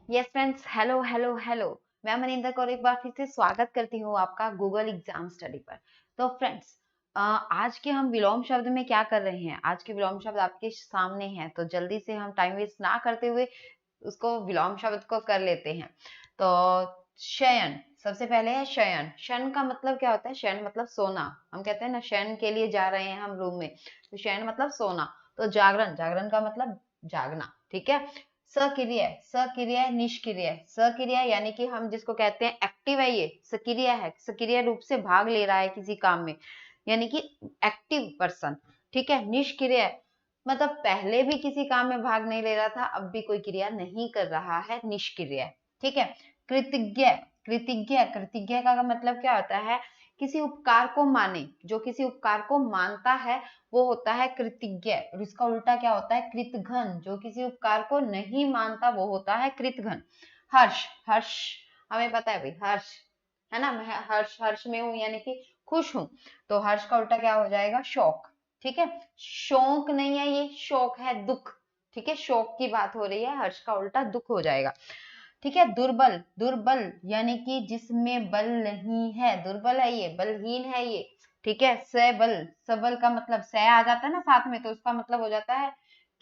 Yes friends, hello hello hello. मैं मनिंदर कौर एक बार फिर से स्वागत करती हूँ आपका गूगल एग्जाम स्टडी पर। तो फ्रेंड्स, आज के हम विलोम शब्द में क्या कर रहे हैं, आज के विलोम शब्द आपके सामने हैं, तो जल्दी से हम टाइम वेस्ट ना करते हुए उसको विलोम शब्द को कर लेते हैं। तो शयन, सबसे पहले है शयन। शयन का मतलब क्या होता है? शयन मतलब सोना। हम कहते हैं ना, शयन के लिए जा रहे हैं हम रूम में, तो शयन मतलब सोना। तो जागरण, जागरण का मतलब जागना। ठीक है। सक्रिय, सक्रिय निष्क्रिय। सक्रिय यानी कि हम जिसको कहते हैं एक्टिव है, ये सक्रिय है, सक्रिय रूप से भाग ले रहा है किसी काम में, यानी कि एक्टिव पर्सन। ठीक है। निष्क्रिय मतलब पहले भी किसी काम में भाग नहीं ले रहा था, अब भी कोई क्रिया नहीं कर रहा है, निष्क्रिय। ठीक है। कृतज्ञ, कृतज्ञ, कृतज्ञ का मतलब क्या होता है? किसी उपकार को माने, जो किसी उपकार को मानता है वो होता है कृतज्ञ। और इसका उल्टा क्या होता है? कृतघ्न, जो किसी उपकार को नहीं मानता वो होता है कृतघ्न। हर्ष, हर्ष हमें पता है भाई, हर्ष है ना, मैं हर्ष, हर्ष में हूं यानी कि खुश हूं, तो हर्ष का उल्टा क्या हो जाएगा? शोक। ठीक है। शौक नहीं है, ये शोक है, दुख। ठीक है, शोक की बात हो रही है, हर्ष का उल्टा दुख हो जाएगा। ठीक है। दुर्बल, दुर्बल यानी कि जिसमें बल नहीं है, दुर्बल है ये, बलहीन है ये। ठीक है। सबल, सबल का मतलब स आ जाता है ना साथ में, तो उसका मतलब हो जाता है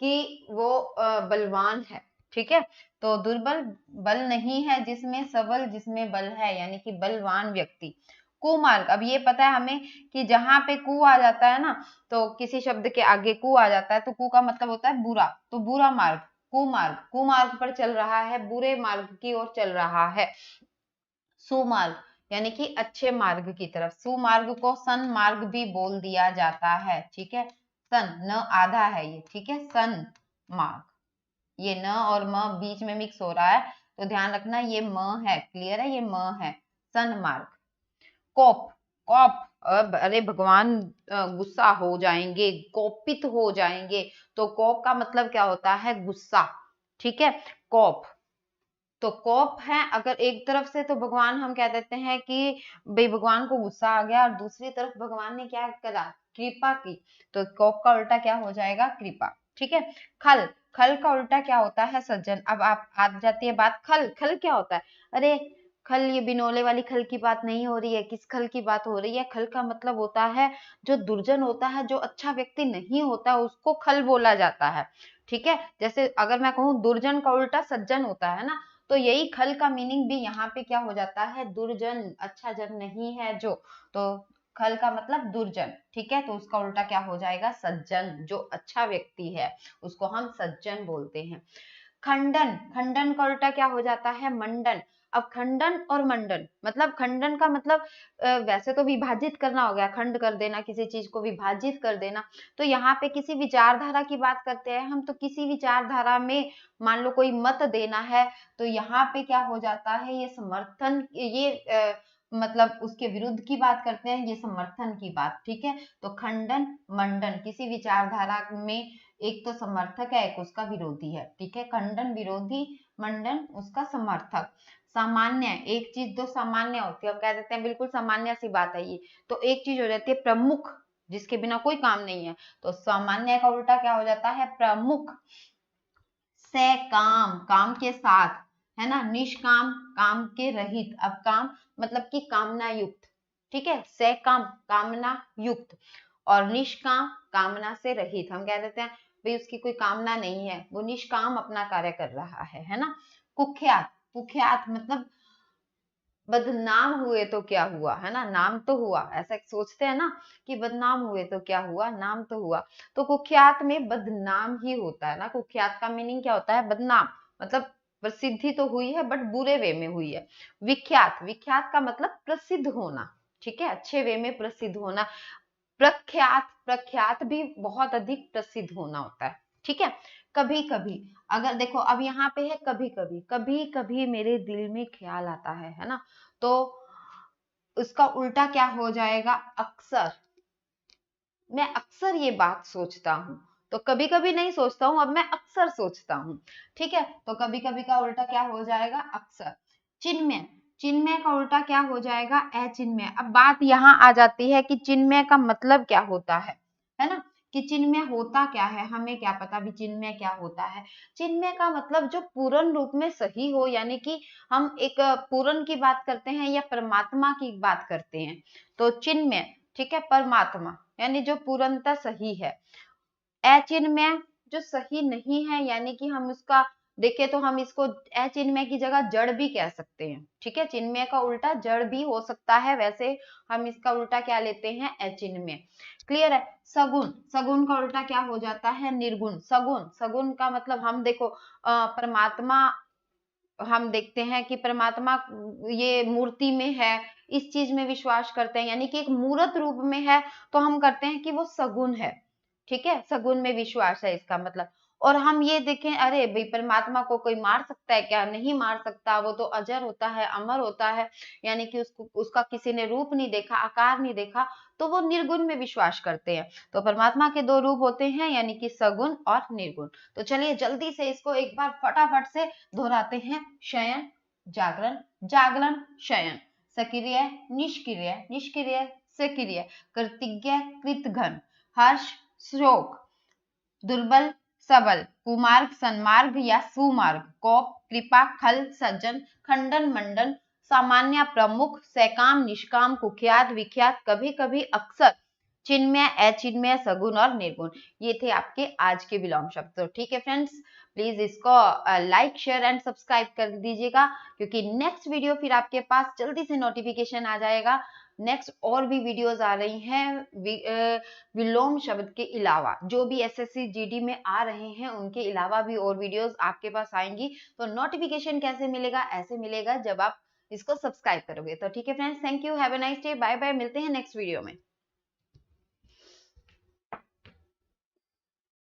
कि वो बलवान है। ठीक है। तो दुर्बल, बल नहीं है जिसमें, सबल जिसमें बल है, यानी कि बलवान व्यक्ति। कुमार्ग, अब ये पता है हमें कि जहां पे कु आ जाता है ना, तो किसी शब्द के आगे कु आ जाता है, तो कु का मतलब होता है बुरा, तो बुरा मार्ग, कुमार्ग, कुमार्ग पर चल रहा है, बुरे मार्ग की ओर चल रहा है। सुमार्ग यानी कि अच्छे मार्ग की तरफ। सुमार्ग को सन्मार्ग भी बोल दिया जाता है। ठीक है। सन, न आधा है ये। ठीक है। सन मार्ग, ये न और म बीच में मिक्स हो रहा है, तो ध्यान रखना, ये म है, क्लियर है, ये म है। सन मार्ग। कोप, कोप, अब अरे भगवान गुस्सा हो जाएंगे, कोपित हो जाएंगे, तो कोप का मतलब क्या होता है? गुस्सा। ठीक है। कोप, तो कोप है अगर एक तरफ से, तो भगवान हम कह देते हैं कि भाई भगवान को गुस्सा आ गया, और दूसरी तरफ भगवान ने क्या करा? कृपा की, तो कोप का उल्टा क्या हो जाएगा? कृपा। ठीक है। खल, खल का उल्टा क्या होता है? सज्जन। अब आप आ जाती है बात, खल, खल क्या होता है? अरे खल, ये बिनोले वाली खल की बात नहीं हो रही है, किस खल की बात हो रही है? खल का मतलब होता है जो दुर्जन होता है, जो अच्छा व्यक्ति नहीं होता, उसको खल बोला जाता है। ठीक है। जैसे अगर मैं कहूँ दुर्जन का उल्टा सज्जन होता है ना, तो यही खल का मीनिंग भी यहाँ पे क्या हो जाता है? दुर्जन, अच्छा जन नहीं है जो, तो खल का मतलब दुर्जन। ठीक है। तो उसका उल्टा क्या हो जाएगा? सज्जन, जो अच्छा व्यक्ति है उसको हम सज्जन बोलते हैं। खंडन, खंडन का उल्टा क्या हो जाता है? मंडन। अब खंडन और मंडन मतलब, खंडन का मतलब वैसे तो विभाजित करना हो गया, खंड कर देना, किसी चीज को विभाजित कर देना। तो यहाँ पे किसी विचारधारा की बात करते हैं हम, तो किसी विचारधारा में मान लो कोई मत देना है, तो यहाँ पे क्या हो जाता है? ये समर्थन, ये मतलब उसके विरुद्ध की बात करते हैं, ये समर्थन की बात। ठीक है। तो खंडन मंडन, किसी विचारधारा में एक तो समर्थक है, एक उसका विरोधी है। ठीक है। खंडन विरोधी, मंडन उसका समर्थक। सामान्य, एक चीज दो सामान्य होती है, हम कह देते हैं बिल्कुल सामान्य सी बात है ये, तो एक चीज हो जाती है प्रमुख, जिसके बिना कोई काम नहीं है, तो सामान्य का उल्टा क्या हो जाता है? प्रमुख। से काम, काम के साथ, है ना। निष्काम, काम के रहित। अब काम मतलब कि कामना युक्त। ठीक है। से काम, कामना युक्त, और निष्काम, कामना से रहित। हम कह देते हैं भाई उसकी कोई कामना नहीं है, वो निष्काम अपना कार्य कर रहा है ना। कुख्यात, कुख्यात मतलब बदनाम हुए तो क्या हुआ, है ना, नाम तो हुआ, ऐसा सोचते हैं ना कि बदनाम हुए तो क्या हुआ, नाम तो हुआ। तो कुख्यात में बदनाम ही होता है ना। कुख्यात का मीनिंग क्या होता है? बदनाम, मतलब प्रसिद्धि तो हुई है बट बुरे वे में हुई है। विख्यात, विख्यात का मतलब प्रसिद्ध होना। ठीक है। अच्छे वे में प्रसिद्ध होना। प्रख्यात, प्रख्यात भी बहुत अधिक प्रसिद्ध होना होता है। ठीक है। कभी कभी, अगर देखो अब यहाँ पे है कभी कभी, कभी कभी मेरे दिल में ख्याल आता है ना, तो उसका उल्टा क्या हो जाएगा? अक्सर, मैं अक्सर ये बात सोचता हूँ, तो कभी कभी नहीं सोचता हूँ, अब मैं अक्सर सोचता हूँ। ठीक है। तो कभी कभी का उल्टा क्या हो जाएगा? अक्सर। चिन्मय, चिन्मय का उल्टा क्या हो जाएगा? अचिन्मय। अब बात यहाँ आ जाती है कि चिन्मय का मतलब क्या होता है ना, कि चिन्मय होता क्या है, हमें क्या पता भी चिन्मय क्या होता है। चिन्मय का मतलब जो पूर्ण रूप में सही हो, यानी कि हम एक पूर्ण की बात करते हैं या परमात्मा की बात करते हैं, तो चिन्मय, ठीक है, परमात्मा यानी जो पूर्णतः सही है। अचिन्मय जो सही नहीं है, यानी कि हम उसका देखें तो हम इसको अचिन्मय की जगह जड़ भी कह सकते हैं, ठीक है, चिन्मय का उल्टा जड़ भी हो सकता है, वैसे हम इसका उल्टा क्या लेते हैं, अचिन्मय। क्लियर है। सगुण, सगुण का उल्टा क्या हो जाता है, निर्गुण। सगुण, सगुण का मतलब हम देखो परमात्मा, हम देखते हैं कि परमात्मा ये मूर्ति में है, इस चीज में विश्वास करते हैं, यानी कि एक मूर्त रूप में है, तो हम करते हैं कि वो सगुण है, ठीक है, सगुण में विश्वास है इसका मतलब। और हम ये देखें, अरे भाई परमात्मा को कोई मार सकता है क्या, नहीं मार सकता, वो तो अजर होता है, अमर होता है, यानी कि उसको उसका किसी ने रूप नहीं देखा, आकार नहीं देखा, तो वो निर्गुण में विश्वास करते हैं। तो परमात्मा के दो रूप होते हैं, यानी कि सगुण और निर्गुण। तो चलिए जल्दी से इसको एक बार फटाफट से दोहराते हैं। शयन, जागरण, जागरण, शयन, सक्रिय, निष्क्रिय, निष्क्रिय, सक्रिय, कृतज्ञ, कृतघ्न, हर्ष, शोक, दुर्बल, सबल, कुमार्ग, सन्मार्ग या सुमार्ग, कोप, कृपा, खल, सज्जन, खंडन, मंडन, सामान्य, प्रमुख, सैकाम, निष्काम, कुख्यात, विख्यात, कभी कभी, अक्सर, चिन्मय, अचिन्मय, सगुण और निर्गुण। ये थे आपके आज के विलोम शब्द। तो ठीक है फ्रेंड्स, प्लीज इसको लाइक, शेयर एंड सब्सक्राइब कर दीजिएगा, क्योंकि नेक्स्ट वीडियो फिर आपके पास जल्दी से नोटिफिकेशन आ जाएगा। नेक्स्ट और भी वीडियोस आ रही हैं विलोम शब्द के अलावा, जो भी एसएससी जीडी में आ रहे हैं उनके अलावा भी और वीडियोस आपके पास आएंगी। तो नोटिफिकेशन कैसे मिलेगा, ऐसे मिलेगा जब आप इसको सब्सक्राइब करोगे। तो ठीक है friends, thank you, have a nice day, bye bye, मिलते हैं नेक्स्ट वीडियो में।